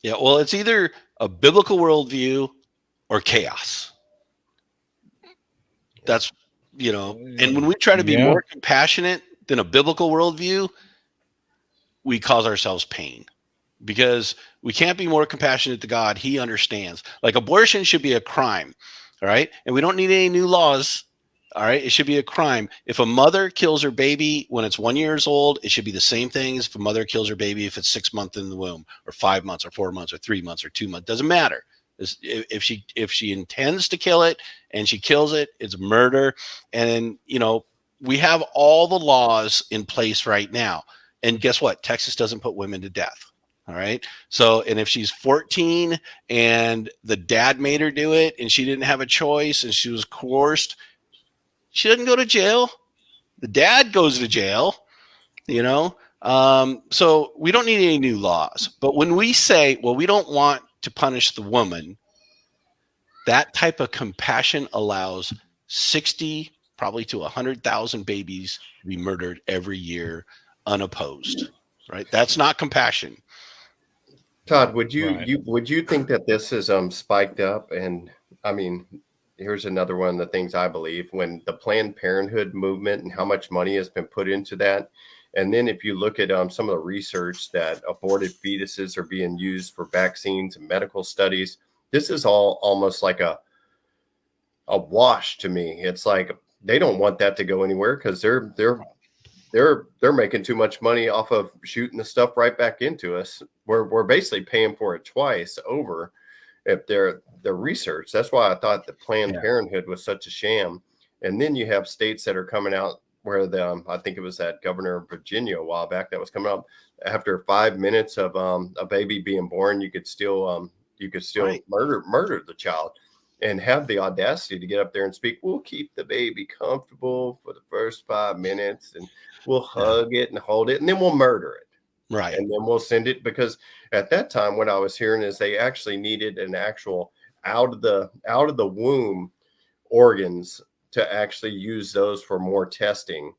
Yeah, well, it's either a biblical worldview or chaos. That's, and when we try to be Yeah. more compassionate than a biblical worldview, we cause ourselves pain because we can't be more compassionate to God. He understands. Like abortion should be a crime, all right? And we don't need any new laws. All right, it should be a crime. If a mother kills her baby when it's 1 year old, it should be the same thing as if a mother kills her baby if it's 6 months in the womb, or 5 months, or 4 months, or 3 months, or 2 months. Doesn't matter. If she intends to kill it and she kills it, it's murder. And we have all the laws in place right now. And guess what? Texas doesn't put women to death. All right. So, and if she's 14 and the dad made her do it and she didn't have a choice and she was coerced, she doesn't go to jail. The dad goes to jail, you know? So we don't need any new laws. But when we say, well, we don't want to punish the woman, that type of compassion allows 60, probably to 100,000 babies to be murdered every year unopposed, right? That's not compassion. Todd, would you Right. would you think that this is spiked up? And I mean, here's another one of the things I believe: when the Planned Parenthood movement and how much money has been put into that, and then if you look at some of the research that aborted fetuses are being used for vaccines and medical studies, this is all almost like a wash to me. It's like they don't want that to go anywhere because they're making too much money off of shooting the stuff right back into us. We're basically paying for it twice over if their research. That's why I thought that Planned Yeah. Parenthood was such a sham. And then you have states that are coming out where I think it was that governor of Virginia a while back that was coming up after 5 minutes of a baby being born, you could still Right. murder the child and have the audacity to get up there and speak. We'll keep the baby comfortable for the first 5 minutes and we'll Yeah. hug it and hold it and then we'll murder it Right. and then we'll send it, because at that time what I was hearing is they actually needed an actual out of the womb organs to actually use those for more testing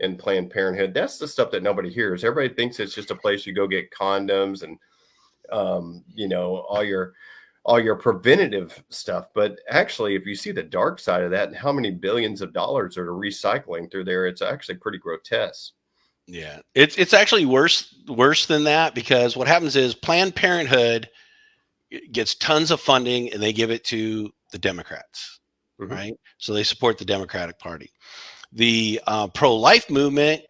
in Planned Parenthood. That's the stuff that nobody hears. Everybody thinks it's just a place you go get condoms and all your preventative stuff. But actually, if you see the dark side of that and how many billions of dollars are recycling through there, it's actually pretty grotesque. Yeah. It's actually worse than that, because what happens is Planned Parenthood gets tons of funding and they give it to the Democrats, Hmm. right? So they support the Democratic Party. The pro-life movement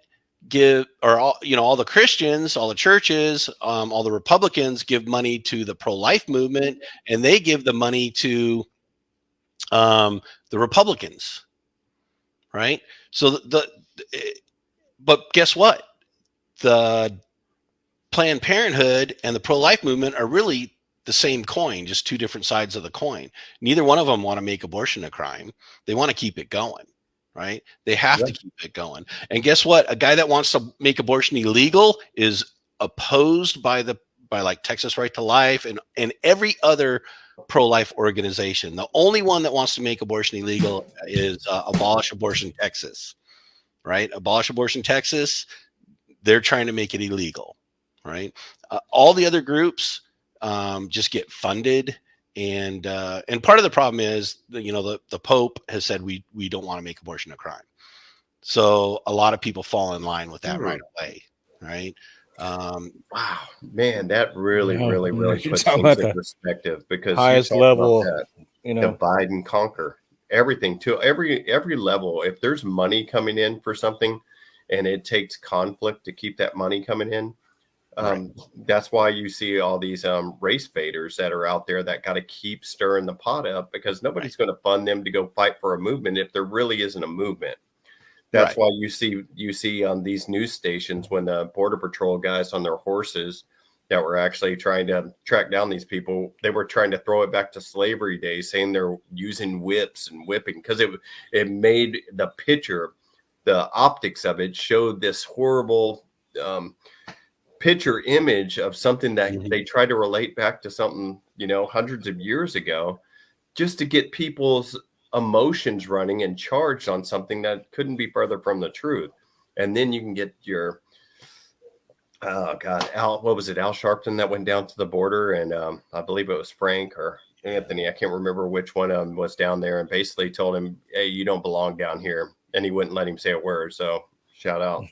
give, or all the Christians, all the churches, all the Republicans give money to the pro-life movement, and they give the money to the Republicans, right? So but guess what? The Planned Parenthood and the pro-life movement are really the same coin, just two different sides of the coin. Neither one of them want to make abortion a crime. They want to keep it going, right? They have Yeah. to keep it going. And guess what? A guy that wants to make abortion illegal is opposed by like Texas Right to Life and every other pro-life organization. The only one that wants to make abortion illegal is Abolish Abortion Texas, right? Abolish Abortion Texas, they're trying to make it illegal, right? All the other groups just get funded, and part of the problem is the Pope has said we don't want to make abortion a crime, so a lot of people fall in line with that Hmm. right away, right? Um, Wow, man, that really, Yeah. really, really You're puts talking things about in the perspective, because you highest talk about level, that you know. divide and conquer everything to every level. If there's money coming in for something, and it takes conflict to keep that money coming in, right, that's why you see all these race baiters that are out there that got to keep stirring the pot up, because right, nobody's going to fund them to go fight for a movement if there really isn't a movement. That's right. why you see on these news stations when the border patrol guys on their horses that were actually trying to track down these people, they were trying to throw it back to slavery days, saying they're using whips and whipping, because it made the picture, the optics of it showed this horrible um, picture image of something that Mhm. they tried to relate back to something hundreds of years ago, just to get people's emotions running and charged on something that couldn't be further from the truth. And then you can get your oh God, Al, what was it? Al Sharpton that went down to the border, and I believe it was Frank or Anthony. I can't remember which one of them was down there, and basically told him, "Hey, you don't belong down here," and he wouldn't let him say a word. So shout out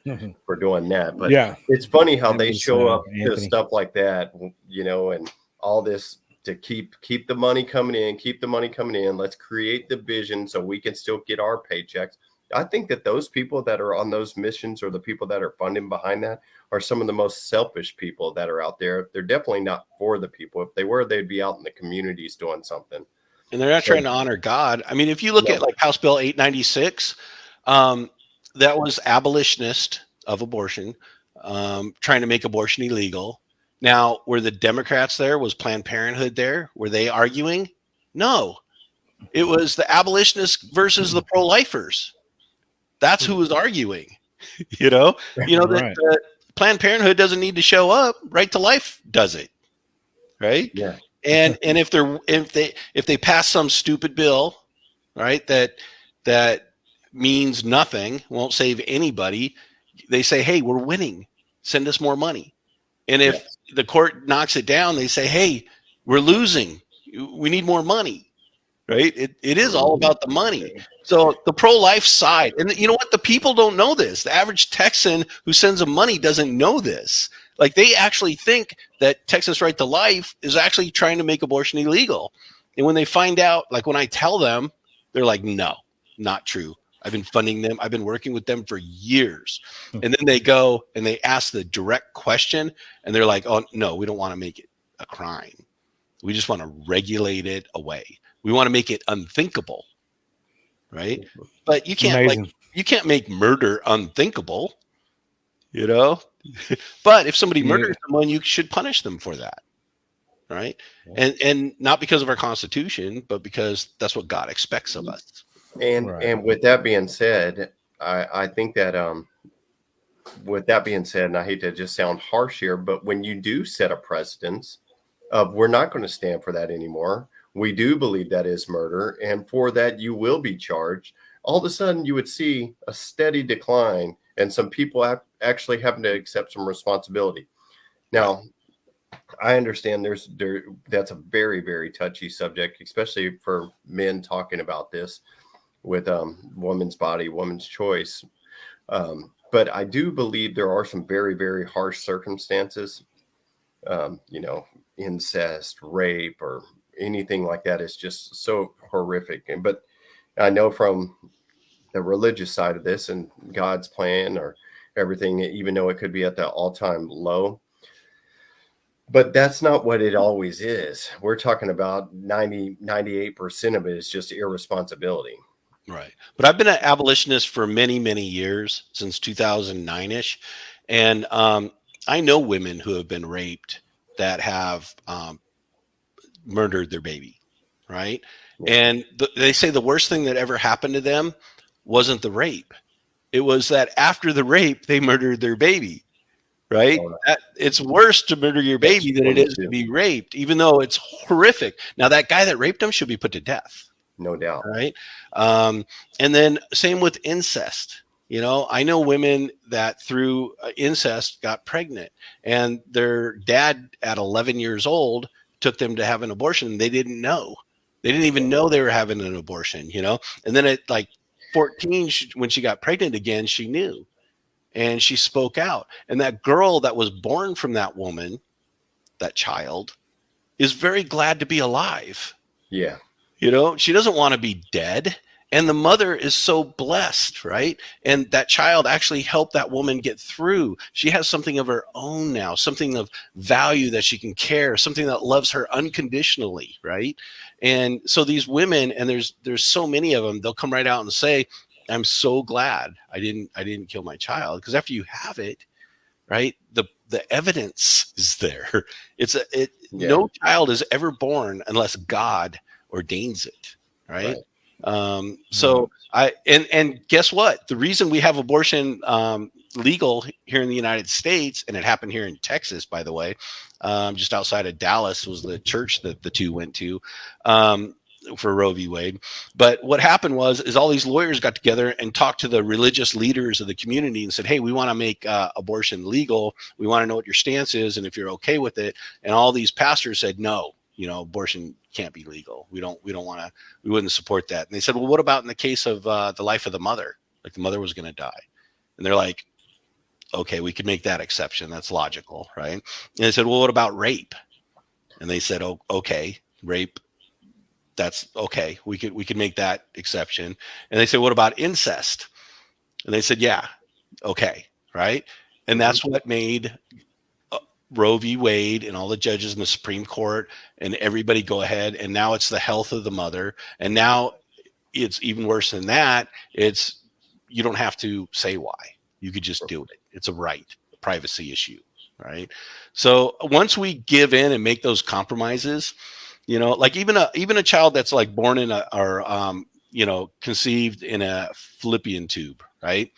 for doing that. But Yeah, it's funny how that they was show up to Anthony. stuff like that, and all this to keep the money coming in, keep the money coming in. Let's create the vision so we can still get our paychecks. I think that those people that are on those missions or the people that are funding behind that are some of the most selfish people that are out there. They're definitely not for the people. If they were, they'd be out in the communities doing something. And they're not So trying to honor God. I mean, if you look at no, like House Bill 896, um, that was abolitionist of abortion, trying to make abortion illegal. Now, were the Democrats there? Was Planned Parenthood there? Were they arguing? No, it was the abolitionists versus the pro-lifers. That's who was arguing. You know, that Right. Planned Parenthood doesn't need to show up. Right to Life does it, right? yeah, And if they pass some stupid bill, right, that means nothing, won't save anybody, they say, hey, we're winning, send us more money. And yeah, if the court knocks it down, they say, hey, we're losing, we need more money, right? It is all mhm, about the money. So the pro-life side, and you know what? The people don't know this. The average Texan who sends them money doesn't know this. Like they actually think that Texas Right to Life is actually trying to make abortion illegal. And when they find out, like when I tell them, they're like, no, not true. I've been funding them. I've been working with them for years. And then they go and they ask the direct question and they're like, oh, no, we don't want to make it a crime. We just want to regulate it away. We want to make it unthinkable, right? But It's amazing. you can't make murder unthinkable, you know. But if somebody Yeah. murders someone, you should punish them for that, right? yeah. And not because of our Constitution, but because that's what God expects of us. Right. And with that being said, I think that with that being said, and I hate to just sound harsh here, but when you do set a precedence of we're not going to stand for that anymore, we do believe that is murder, and for that you will be charged. All of a sudden, you would see a steady decline, and some people actually having to accept some responsibility. Right. Now, I understand that's a very very touchy subject, especially for men talking about this with woman's body, woman's choice. But I do believe there are some very, very harsh circumstances, um, you know, incest, rape, or anything like that is just so horrific. But I know from the religious side of this and God's plan or everything, even though it could be at the all-time low, but that's not what it always is. We're talking about 98% of it is just irresponsibility. Right. But I've been an abolitionist for many, many years, since 2009 ish. And I know women who have been raped that have murdered their baby. Right. Yeah. And they say the worst thing that ever happened to them wasn't the rape. It was that after the rape, they murdered their baby. Right. Oh, It's worse to murder your that's baby than it funny is to too. be raped, even though it's horrific. Now, that guy that raped him should be put to death. No doubt. Right. Um, and then same with incest. You know, I know women that through incest got pregnant, and their dad at 11 years old took them to have an abortion. They didn't know. They didn't even know they were having an abortion, you know? And then at like 14, when she got pregnant again, she knew and she spoke out. And that girl that was born from that woman, that child, is very glad to be alive. Yeah. You know, she doesn't want to be dead. And the mother is so blessed, right? And that child actually helped that woman get through. She has something of her own now, something of value that she can care, something that loves her unconditionally, right? And so these women, and there's so many of them, they'll come right out and say, "I'm so glad I didn't kill my child," because after you have it, right, the evidence is there. Yeah. No child is ever born unless God ordains it, right? Right. So and guess what? The reason we have abortion legal here in the United States, and it happened here in Texas, by the way, just outside of Dallas was the church that the two went to. for Roe v. Wade. But what happened was is all these lawyers got together and talked to the religious leaders of the community and said, "Hey, we want to make abortion legal. We want to know what your stance is and if you're okay with it." And all these pastors said, "No, abortion can't be legal. We don't want to. We wouldn't support that." And they said, "Well, what about in the case of the life of the mother? Like the mother was going to die." And they're like, "Okay, we could make that exception. That's logical, right?" And they said, "Well, what about rape?" And they said, "Oh, okay, rape, that's okay. We could make that exception." And they said, "What about incest?" And they said, "Yeah, okay, right." And Mm-hmm. that's what made uh, Roe v. Wade and all the judges in the Supreme Court and everybody go ahead. And now it's the health of the mother. And now it's even worse than that. It's you don't have to say why. You could just do it. It's a right, a privacy issue, right? So once we give in and make those compromises, like even a child that's like born in a or conceived in a fallopian tube, right?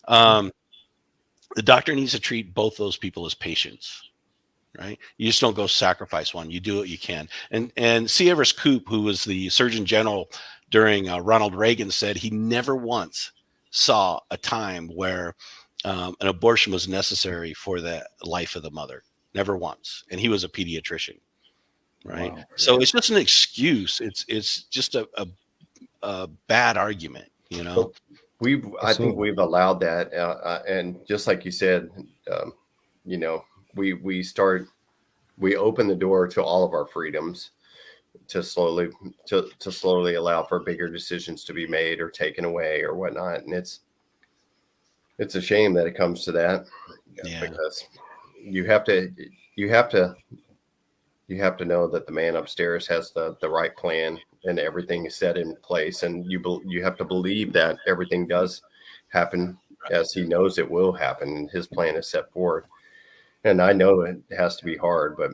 Um, the doctor needs to treat both those people as patients, right? You just don't go sacrifice one. You do what you can. And C. Everest Koop, who was the Surgeon General during Ronald Reagan, said he never once saw a time where an abortion was necessary for the life of the mother. Never once. And he was a pediatrician, right? Wow. So Yeah. it's just an excuse. It's just a bad argument. But I think So we've allowed that, and just like you said, um, you know, we start we open the door to all of our freedoms to slowly allow for bigger decisions to be made or taken away or whatnot, and it's a shame that it comes to that Yeah. because you have to you have to you have to know that the man upstairs has the right plan and everything is set in place, and you have to believe that everything does happen as he knows it will happen and his plan is set forth. And I know it has to be hard, but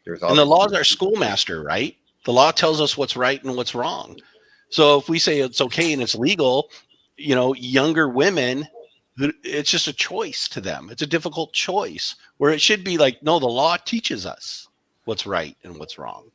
there's And the law obviously is our schoolmaster, right? The law tells us what's right and what's wrong. So if we say it's okay and it's legal, younger women, it's just a choice to them. It's a difficult choice where it should be like, no, the law teaches us what's right and what's wrong.